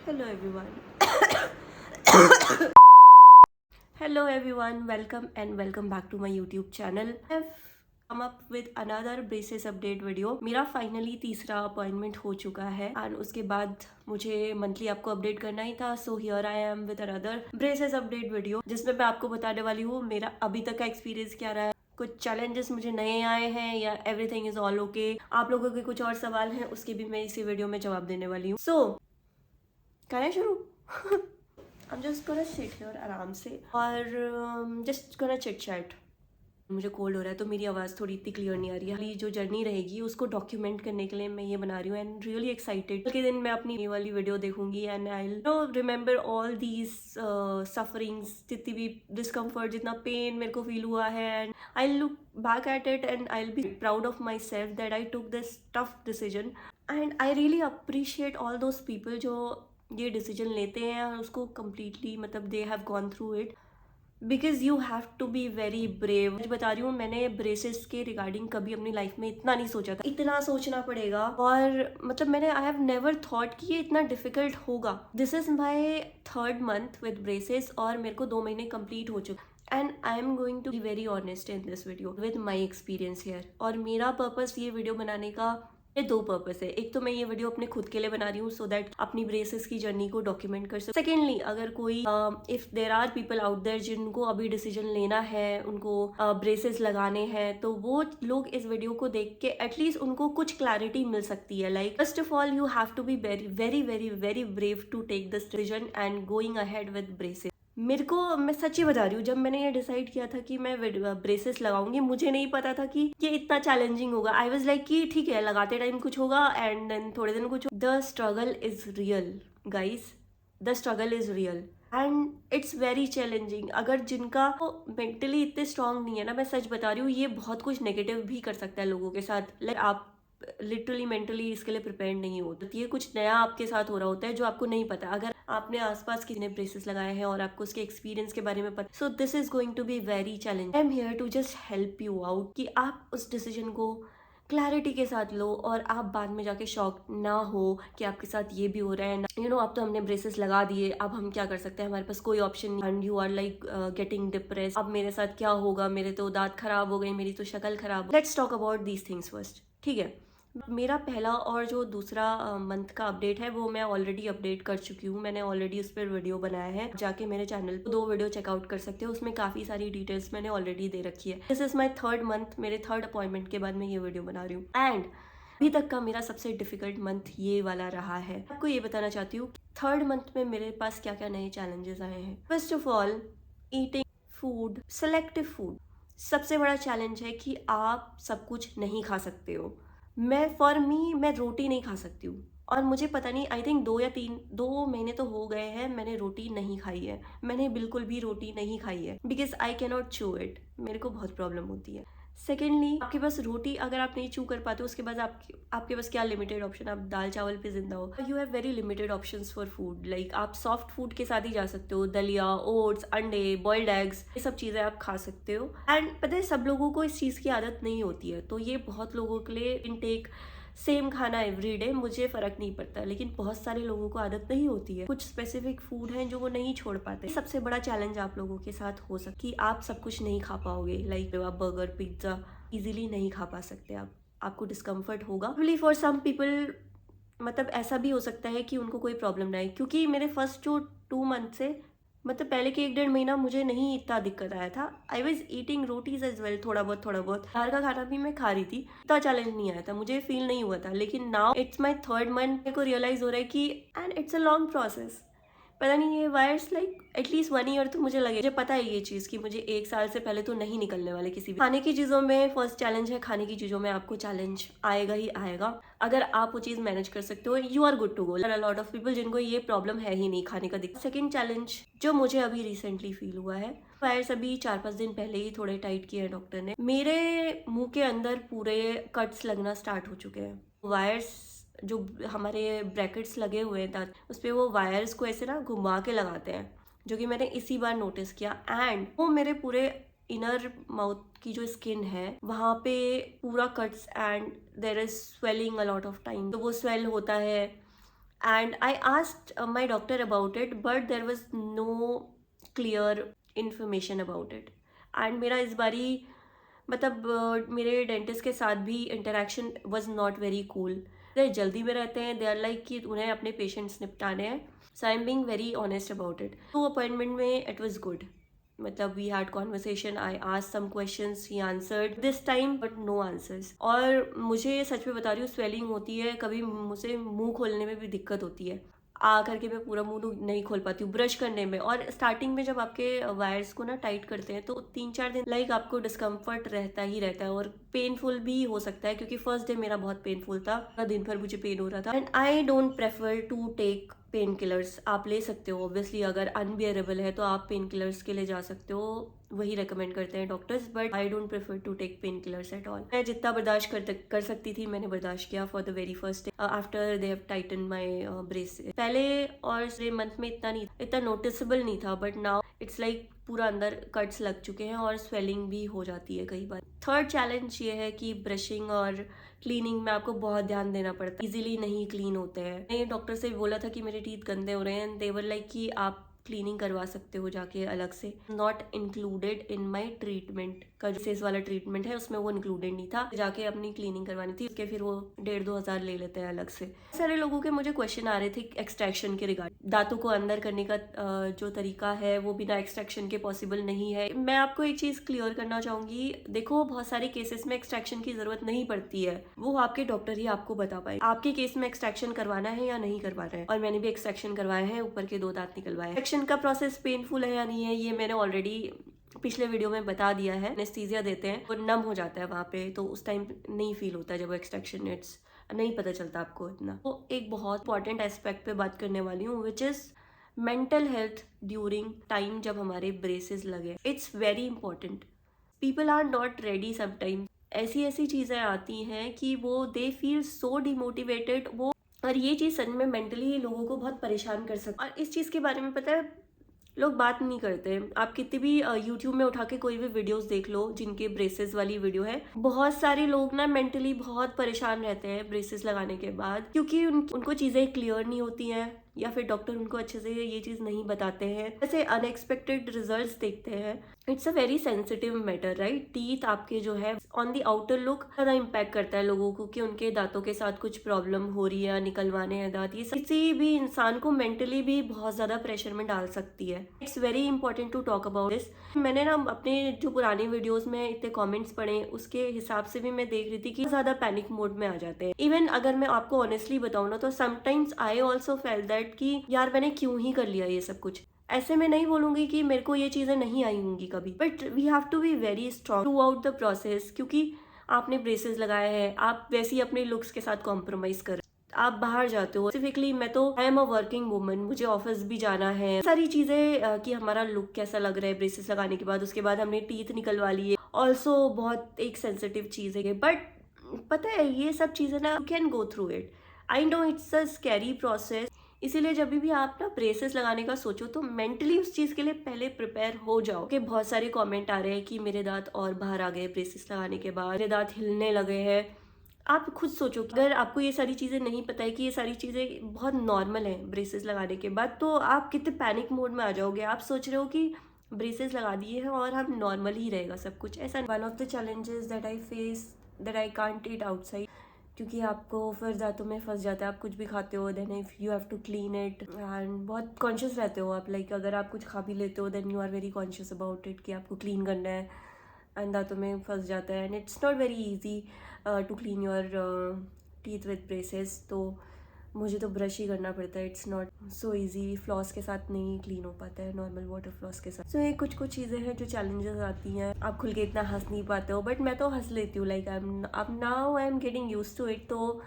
Hello everyone. Hello everyone, welcome back to my YouTube channel. I've come up with another braces update video. मेरा finally तीसरा appointment हो चुका है and उसके बाद मुझे मंथली आपको अपडेट करना ही था. So here I am with another braces update video जिसमें मैं आपको बताने वाली हूँ मेरा अभी तक का एक्सपीरियंस क्या रहा है, कुछ चैलेंजेस मुझे नए आए हैं या एवरीथिंग इज ऑल ओके. आप लोगों के कुछ और सवाल हैं उसके भी मैं इसी वीडियो में जवाब देने वाली हूँ. सो करें शुरू. I'm just gonna sit here आराम से और just gonna chit chat. मुझे कोल्ड हो रहा है तो मेरी आवाज़ थोड़ी इतनी क्लियर नहीं आ रही है. अगली जो जर्नी रहेगी उसको डॉक्यूमेंट करने के लिए मैं ये बना रही हूँ एंड रियली एक्साइटेड. कल के दिन मैं अपनी ये वाली वीडियो देखूंगी and I know remember all these sufferings, जितनी भी डिस्कम्फर्ट, जितना पेन मेरे को फील हुआ है and I look back at it and I will be proud of myself that I took this tough decision. And I really appreciate all those people जो ये decision लेते हैं और उसको कम्प्लीटली मतलब they have gone through it because you have to be very brave. मैं बता रही हूँ मैंने ब्रेसेस के रिगार्डिंग कभी अपनी लाइफ में इतना नहीं सोचा था. इतना सोचना पड़ेगा और मतलब मैंने आई हैव नेवर थॉट कि ये इतना डिफिकल्ट होगा. This is my third month with braces और मेरे को 2 महीने कंप्लीट हो चुके and I am going to be very honest in this video with my experience here. और मेरा पर्पस ये वीडियो बनाने का ये 2 पर्पस है. एक तो मैं ये वीडियो अपने खुद के लिए बना रही हूँ सो दैट अपनी ब्रेसेस की जर्नी को डॉक्यूमेंट कर सकूँ. सेकेंडली अगर कोई if there are people out there जिनको अभी डिसीजन लेना है, उनको ब्रेसेस लगाने हैं, तो वो लोग इस वीडियो को देख के एटलीस्ट उनको कुछ क्लैरिटी मिल सकती है. Like first of all you have to be very very very very brave to take this decision and going ahead with braces. मेरे को, मैं सच्ची बता रही हूँ, जब मैंने ये डिसाइड किया था कि मैं ब्रेसेस लगाऊंगी मुझे नहीं पता था कि ये इतना चैलेंजिंग होगा. आई वाज लाइक कि ठीक है लगाते टाइम कुछ होगा एंड देन थोड़े दिन कुछ. The struggle is real guys, the struggle is real and it's very challenging. अगर जिनका मेंटली इतने स्ट्रांग नहीं है ना, मैं सच बता रही हूँ, ये बहुत कुछ नेगेटिव भी कर सकता है लोगों के साथ. लाइक आप लिटरली मेंटली इसके लिए प्रिपेयर नहीं होते. ये कुछ नया आपके साथ हो रहा होता है जो आपको नहीं पता. अगर आपने आसपास किसी ने ब्रेसेस लगाए हैं और आपको उसके एक्सपीरियंस के बारे में पता, so this is going to be very challenging. I am here to just help you out कि आप उस डिसीजन को क्लैरिटी के साथ लो और आप बाद में जाके शॉक ना हो कि आपके साथ ये भी हो रहा है. यू नो अब तो हमने ब्रेसेस लगा दिए, अब हम क्या कर सकते हैं, हमारे पास कोई ऑप्शन नहीं. And you are like getting depress. अब मेरे साथ क्या होगा, मेरे तो दांत खराब हो गए, मेरी तो शक्ल खराब. Let's talk about these things first. ठीक है, मेरा पहला और जो दूसरा मंथ का अपडेट है वो मैं ऑलरेडी अपडेट कर चुकी हूँ. मैंने ऑलरेडी उस पर वीडियो बनाया है, जाके मेरे चैनल पर 2 वीडियो चेकआउट कर सकते हो. उसमें काफ़ी सारी डिटेल्स मैंने ऑलरेडी दे रखी है. This is my third month, मेरे थर्ड अपॉइंटमेंट के बाद मैं ये वीडियो बना रही हूँ एंड अभी तक का मेरा सबसे डिफिकल्ट मंथ ये वाला रहा है. आपको ये बताना चाहती हूँ थर्ड मंथ में मेरे पास क्या क्या नए चैलेंजेस आए हैं. First of all eating food, selective food. सबसे बड़ा चैलेंज है कि आप सब कुछ नहीं खा सकते हो. मैं रोटी नहीं खा सकती हूँ और मुझे पता नहीं, आई थिंक 2 महीने तो हो गए हैं मैंने रोटी नहीं खाई है. मैंने बिल्कुल भी रोटी नहीं खाई है बिकॉज आई कैन नॉट चू इट. मेरे को बहुत प्रॉब्लम होती है. सेकेंडली आपके पास रोटी अगर आप नहीं चू कर पाते उसके बाद आपके पास क्या लिमिटेड ऑप्शन, आप दाल चावल पे जिंदा हो. You have very limited options for food. Like आप सॉफ्ट फूड के साथ ही जा सकते हो. दलिया, ओट्स, अंडे, बॉइल्ड एग्स, ये सब चीज़ें आप खा सकते हो. एंड पता है सब लोगों को इस चीज़ की आदत नहीं होती है, तो ये बहुत लोगों के लिए इनटेक सेम खाना एवरी डे मुझे फर्क नहीं पड़ता, लेकिन बहुत सारे लोगों को आदत नहीं होती है. कुछ स्पेसिफिक फूड हैं जो वो नहीं छोड़ पाते. सबसे बड़ा चैलेंज आप लोगों के साथ हो सकता कि आप सब कुछ नहीं खा पाओगे. लाइक आप बर्गर, पिज्जा इजीली नहीं खा पा सकते. आपको डिस्कम्फर्ट होगा. फॉर सम पीपल मतलब ऐसा भी हो सकता है कि उनको कोई प्रॉब्लम ना आए, क्योंकि मेरे फर्स्ट जो 2 मंथ से मतलब पहले के 1-1.5 महीना मुझे नहीं इतना दिक्कत आया था. I was eating rotis as well, थोड़ा बहुत बाहर का खाना भी मैं खा रही थी. इतना चैलेंज नहीं आया था, मुझे फील नहीं हुआ था. लेकिन now it's my third month, मेरे को रियलाइज हो रहा है कि and it's a long process. पता नहीं ये वायर्स लाइक एटलीस्ट 1 ईयर तो मुझे लगे. मुझे पता है ये चीज़ कि मुझे 1 साल से पहले तो नहीं निकलने वाले किसी भी खाने की चीज़ों में. फर्स्ट चैलेंज है खाने की चीज़ों में, आपको चैलेंज आएगा ही आएगा. अगर आप वो चीज़ मैनेज कर सकते हो you are good to go. A lot of people जिनको ये प्रॉब्लम है ही नहीं खाने का दिक्कत. सेकेंड चैलेंज जो मुझे अभी रिसेंटली फील हुआ है, वायर्स अभी 4-5 दिन पहले ही थोड़े टाइट किए हैं डॉक्टर ने. मेरे मुंह के अंदर पूरे कट्स लगना स्टार्ट हो चुके हैं. वायर्स जो हमारे ब्रैकेट्स लगे हुए हैं दांत उस पर, वो वायर्स को ऐसे ना घुमा के लगाते हैं, जो कि मैंने इसी बार नोटिस किया. एंड वो मेरे पूरे इनर माउथ की जो स्किन है वहाँ पे पूरा cuts and there is swelling a lot of time. तो वो स्वेल होता है and I asked my doctor about it, but there was no clear information about it. And मेरा इस बारी मतलब मेरे डेंटिस्ट के साथ भी interaction was not very cool. They जल्दी में रहते हैं, दे आर लाइक कि उन्हें अपने पेशेंट्स निपटाने हैं। So I am being very honest about it. तो अपॉइंटमेंट में इट वॉज गुड, मतलब we had conversation, I asked some questions, he answered this time but no answers. और मुझे सच में बता रही हूँ स्वेलिंग होती है, कभी मुझसे मुंह खोलने में भी दिक्कत होती है, आ करके मैं पूरा मुंह नहीं खोल पाती हूँ ब्रश करने में। और स्टार्टिंग में जब आपके वायर्स को ना टाइट करते हैं तो 3-4 दिन लाइक आपको डिस्कम्फर्ट रहता ही रहता है, और पेनफुल भी हो सकता है, क्योंकि फर्स्ट डे मेरा बहुत पेनफुल था, दिन भर मुझे पेन हो रहा था। And I don't prefer to take painkillers. आप ले सकते हो ऑब्वियसली, अगर अनबियरेबल है तो आप पेन किलर्स के लिए जा सकते हो, वही रेकमेंड करते हैं doctors, but I don't prefer to take painkillers at all. मैं जितना बर्दाश्त कर सकती थी मैंने बर्दाश्त किया for the very first day after they have tighten my braces. पहले और मंथ में इतना नोटिसेबल नहीं था, बट नाउ इट्स लाइक पूरा अंदर कट्स लग चुके हैं और स्वेलिंग भी हो जाती है कई बार। थर्ड चैलेंज ये है कि ब्रशिंग और क्लीनिंग में आपको बहुत ध्यान देना पड़ता है, इजीली नहीं क्लीन होते हैं। मैंने डॉक्टर से बोला था कि मेरे टीथ गंदे हो रहे हैं, एंड दे वर लाइक कि आप क्लीनिंग करवा सकते हो जाके अलग से, not included in my treatment का जो फेस वाला ट्रीटमेंट है उसमें वो इंक्लूडेड नहीं था। जाके अपनी क्लीनिंग करवानी थी, उसके फिर वो 1,500-2 हज़ार ले लेते हैं अलग से। सारे लोगों के मुझे क्वेश्चन आ रहे थे एक्सट्रैक्शन के रिगार्ड, दांतों को अंदर करने का जो तरीका है वो बिना एक्सट्रैक्शन के पॉसिबल नहीं है। मैं आपको एक चीज क्लियर करना चाहूंगी, देखो बहुत सारे केसेस में एक्सट्रैक्शन की जरूरत नहीं पड़ती है, वो आपके डॉक्टर ही आपको बता पाए आपके केस में एक्सट्रैक्शन करवाना है या नहीं करवाना है। और मैंने भी एक्सट्रैक्शन करवाया है, ऊपर के 2 दांत निकलवाए। एक्सट्रैक्शन का प्रोसेस पेनफुल है या नहीं है ये मैंने ऑलरेडी पिछले वीडियो में बता दिया है। एनेस्थीसिया देते हैं और नम हो जाता है वहाँ पे, तो उस टाइम नहीं फील होता है जब एक्सट्रैक्शन, इट्स नहीं पता चलता आपको इतना। तो एक बहुत इंपॉर्टेंट एस्पेक्ट पे बात करने वाली हूँ, which is mental health during time जब हमारे ब्रेसेस लगे। It's very important, people are not ready sometime. ऐसी चीजें आती हैं कि वो दे फील सो डिमोटिवेटेड, वो और ये चीज सच में मेंटली लोगों को बहुत परेशान कर सकती है। और इस चीज के बारे में पता है लोग बात नहीं करते। आप कितनी भी यूट्यूब में उठा के कोई भी वीडियोस देख लो जिनके ब्रेसेस वाली वीडियो है, बहुत सारे लोग ना मेंटली बहुत परेशान रहते हैं ब्रेसेस लगाने के बाद, क्योंकि उनको चीजें क्लियर नहीं होती हैं, या फिर डॉक्टर उनको अच्छे से ये चीज नहीं बताते हैं, ऐसे अनएक्सपेक्टेड रिजल्ट्स देखते हैं। It's a very sensitive matter, right. Teeth आपके जो है ऑन द आउटर लुक ज्यादा इम्पैक्ट करता है लोगों को, कि उनके दांतों के साथ कुछ प्रॉब्लम हो रही है, निकलवाने हैं दांत, ये किसी भी इंसान को मेंटली भी बहुत ज्यादा प्रेशर में डाल सकती है। It's very important to talk about this. मैंने ना अपने जो पुराने वीडियोस में इतने कमेंट्स पढ़े, उसके हिसाब से भी मैं देख रही थी कि ज्यादा पैनिक मोड में आ जाते हैं। इवन अगर मैं आपको ऑनेस्टली बताऊं ना, तो sometimes I also fail that कि यार मैंने क्यों ही कर लिया ये सब कुछ। ऐसे मैं नहीं बोलूंगी कि मेरे को ये चीजें नहीं आई होंगी कभी, but we have to be very strong throughout the process, क्योंकि आपने ब्रेसेस लगाए हैं, आप वैसे ही अपने लुक्स के साथ कॉम्प्रोमाइज कर, आप बाहर जाते हो। स्पेसिफिकली मैं तो I am a working woman, मुझे ऑफिस भी जाना है, सारी चीजें कि हमारा लुक कैसा लग रहा है ब्रेसेस लगाने के बाद, उसके बाद हमने टीथ निकलवा लिए, ऑल्सो बहुत एक सेंसिटिव चीज है। बट पता है ये सब चीजें ना, you can go through it. I know it's a scary process, इसीलिए जब भी आप ना ब्रेसेस लगाने का सोचो तो मेंटली उस चीज के लिए पहले प्रिपेयर हो जाओ। कि बहुत सारे कमेंट आ रहे हैं कि मेरे दांत और बाहर आ गए ब्रेसेस लगाने के बाद, मेरे दांत हिलने लगे हैं। आप खुद सोचो कि अगर आपको ये सारी चीजें नहीं पता है कि ये सारी चीजें बहुत नॉर्मल है ब्रेसेस लगाने के बाद, तो आप कितने पैनिक मोड में आ जाओगे। आप सोच रहे हो कि ब्रेसेस लगा दिए हैं और हम नॉर्मल ही रहेगा सब कुछ, ऐसा। One of the challenges that I face that I can't eat outside, क्योंकि आपको फिर दांतों में फंस जाता है, आप कुछ भी खाते हो then if you have to clean it, and बहुत कॉन्शियस रहते हो आप। लाइक अगर आप कुछ खा भी लेते हो then you are very conscious about it कि आपको क्लीन करना है, एंड दांतों में फंस जाता है, and it's not very easy to clean your teeth with braces. तो मुझे तो ब्रश ही करना पड़ता है, it's not so easy. Floss के साथ नहीं क्लीन हो पाता है, नॉर्मल वाटर फ्लॉस के साथ। सो ये कुछ चीज़ें हैं जो चैलेंजेस आती हैं, आप खुल के इतना हंस नहीं पाते हो, बट मैं तो हंस लेती हूँ। लाइक अब now I am getting use to it, तो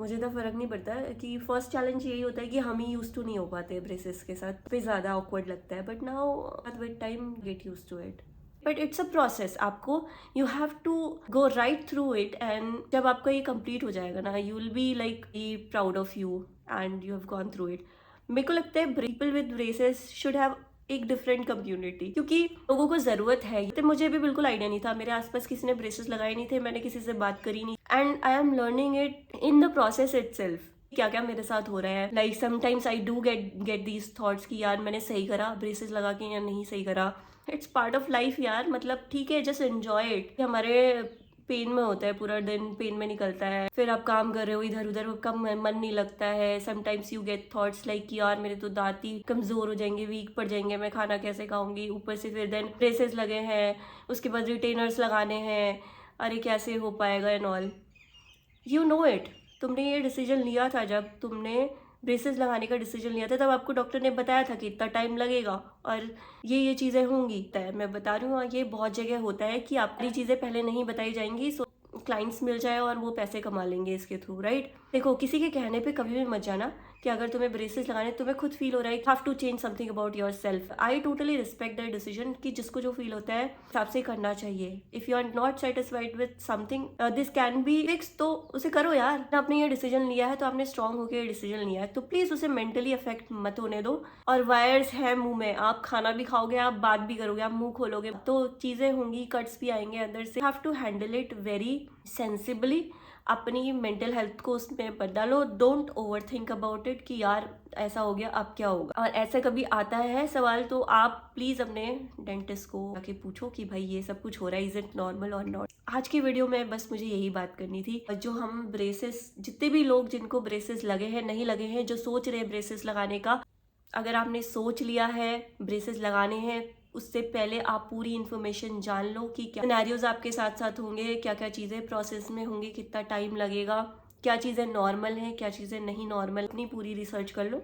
मुझे तो फर्क नहीं पड़ता कि फर्स्ट चैलेंज यही होता है कि हम ही यूज टू नहीं हो पाते ब्रेसेस के साथ, फिर ज़्यादा ऑकवर्ड लगता है, but now with time get use to it. But it's a process, आपको you have to go right through it, and जब आपका ये कंप्लीट हो जाएगा ना, you will be like be proud of you and you have gone through it. मेरे को लगता है people with braces should have एक डिफरेंट कम्युनिटी, क्योंकि लोगों को जरूरत है। तो मुझे भी बिल्कुल आइडिया नहीं था, मेरे आसपास किसी ने ब्रेसेस लगाए नहीं थे, मैंने किसी से बात करी नहीं, and I am learning it in the process itself. क्या क्या मेरे साथ हो रहा है। Like sometimes I do get these thoughts कि यार मैंने सही करा ब्रेसेस लगा के या नहीं सही करा। इट्स पार्ट ऑफ लाइफ यार, मतलब ठीक है, जस्ट एंजॉय इट। हमारे पेन में होता है, पूरा दिन पेन में निकलता है, फिर आप काम कर रहे हो इधर उधर, आपका मन नहीं लगता है। Sometimes you get thoughts like कि यार मेरे तो दांत ही कमजोर हो जाएंगे, वीक पड़ जाएंगे, मैं खाना कैसे खाऊंगी। ऊपर से फिर देन ब्रेसेस लगे हैं, उसके बाद रिटेनर्स लगाने हैं, अरे कैसे हो पाएगा and all. You know it. तुमने ये डिसीजन लिया था, जब तुमने ब्रेसेस लगाने का डिसीजन लिया था तब आपको डॉक्टर ने बताया था कि इतना टाइम लगेगा और ये चीज़ें होंगी। मैं बता रही हूँ, ये बहुत जगह होता है कि आपकी चीज़ें पहले नहीं बताई जाएंगी, सो क्लाइंट्स मिल जाए और वो पैसे कमा लेंगे इसके थ्रू, राइट। देखो, किसी के कहने पे कभी भी मत जाना कि अगर तुम्हें ब्रेसेस लगाने, तुम्हें खुद फील हो रहा है have to change something about yourself. I totally respect that decision कि जिसको जो फील होता है हिसाब से करना चाहिए। If you are not satisfied with something this can be fix, तो उसे करो यार। आपने ये डिसीजन लिया है तो आपने स्ट्रांग होकर ये डिसीजन लिया है, तो प्लीज उसे मेंटली अफेक्ट मत होने दो। और वायर्स है मुंह में, आप खाना भी खाओगे, आप बात भी करोगे, आप मुंह खोलोगे तो चीजें होंगी, कट्स भी आएंगे अंदर से। Have to handle it very sensibly. अपनी मेंटल हेल्थ को उसमें मत डालो। Don't overthink about it कि यार ऐसा हो गया अब क्या होगा। और ऐसा कभी आता है सवाल तो आप प्लीज अपने डेंटिस्ट को आके पूछो कि भाई ये सब कुछ हो रहा है, इज इट नॉर्मल और नॉट। आज की वीडियो में बस मुझे यही बात करनी थी। जो हम ब्रेसेस, जितने भी लोग जिनको ब्रेसेस लगे हैं, नहीं लगे हैं, जो सोच रहे हैं ब्रेसेस लगाने का, अगर आपने सोच लिया है ब्रेसेस लगाने हैं, उससे पहले आप पूरी इन्फॉर्मेशन जान लो कि क्या सिनेरियोज आपके साथ साथ होंगे, क्या क्या चीज़ें प्रोसेस में होंगी, कितना टाइम लगेगा, क्या चीज़ें नॉर्मल हैं, क्या चीज़ें नहीं नॉर्मल। अपनी पूरी रिसर्च कर लो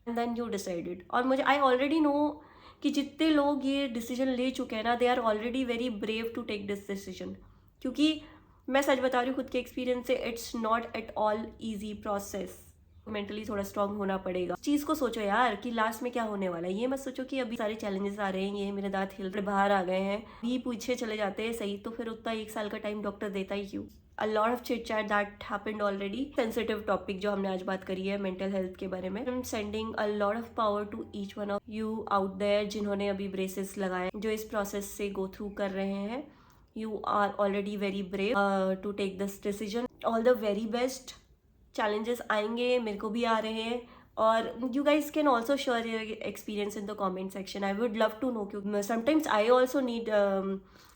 एंड देन यू डिसाइडेड। और मुझे आई ऑलरेडी नो कि जितने लोग ये डिसीजन ले चुके हैं ना, they are already very brave to take this decision. क्योंकि मैं सच बता रही हूँ खुद के एक्सपीरियंस से, it's not at all easy process. Mentally थोड़ा स्ट्रांग होना पड़ेगा। चीज को सोचो यार कि लास्ट में क्या होने वाला है। ये मत सोचो कि अभी सारे चैलेंजेस आ रहे हैं, ये मेरे दांत हिल बाहर आ गए हैं, भी पीछे चले जाते हैं सही, तो फिर उतना 1 साल का टाइम डॉक्टर देता ही क्यों। A lot of chit chat that happened already. Sensitive topic जो हमने आज बात करी है मेंटल हेल्थ के बारे में। I'm sending a lot of power to each one of you out there जिन्होंने अभी ब्रेसेस लगाए, जो इस प्रोसेस से गो थ्रू कर रहे हैं। You are already very brave to take this decision. All the very best. Challenges आएंगे, मेरे को भी आ रहे हैं, और you guys can also share your experience in the comment section. I would love to know, क्योंकि समटाइम्स आई ऑल्सो नीड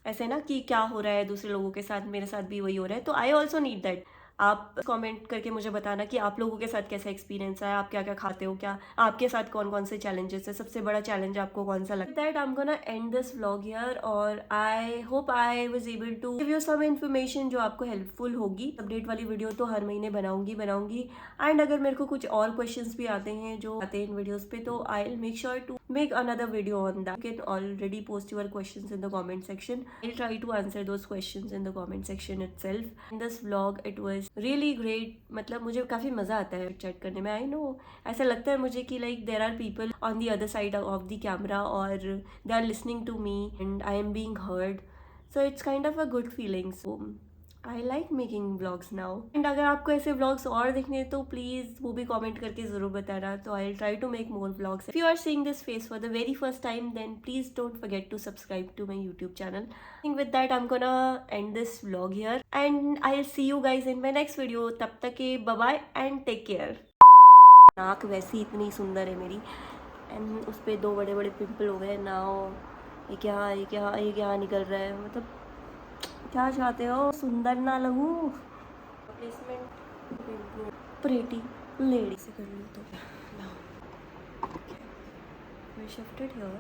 ऐसे ना कि क्या हो रहा है दूसरे लोगों के साथ, मेरे साथ भी वही हो रहा है, तो आई ऑल्सो नीड दैट। आप कमेंट करके मुझे बताना कि आप लोगों के साथ कैसा एक्सपीरियंस है, आप क्या क्या खाते हो, क्या आपके साथ कौन कौन से चैलेंजेस है, सबसे बड़ा चैलेंज आपको कौन सा लगता है। I am gonna end this vlog here, और I hope I was able to give you some information जो आपको हेल्पफुल होगी। अपडेट वाली वीडियो तो हर महीने बनाऊंगी। एंड अगर मेरे को कुछ और क्वेश्चंस भी आते हैं जो आते हैं इन वीडियोस पे, तो I will make sure to make another video on that. You can already post your questions in the comment section. I'll try to answer those questions in the comment section itself. In this vlog it was really great. मतलब मुझे काफ़ी मज़ा आता है chat करने में। I know, ऐसा लगता है मुझे कि like there are people on the other side of the camera, or they are listening to me and I am being heard. So it's kind of a good feeling. So I like making vlogs now. And अगर आपको ऐसे vlogs और देखने तो please वो भी comment करके ज़रूर बताना, तो I'll try to make more vlogs. If you are seeing this face for the very first time, then please don't forget to subscribe to my YouTube channel. And with that, I'm gonna end this vlog here. And I'll see you guys in my next video. तब तक के bye bye and take care. नाक वैसी इतनी सुंदर है मेरी, and उस पर 2 बड़े बड़े पिंपल हो गए ना। ये क्या निकल रहा है, मतलब क्या चाहते हो, सुंदर ना लगूं। प्लेसमेंट प्रेटी लेडी से कर लो तो। Now we shifted here.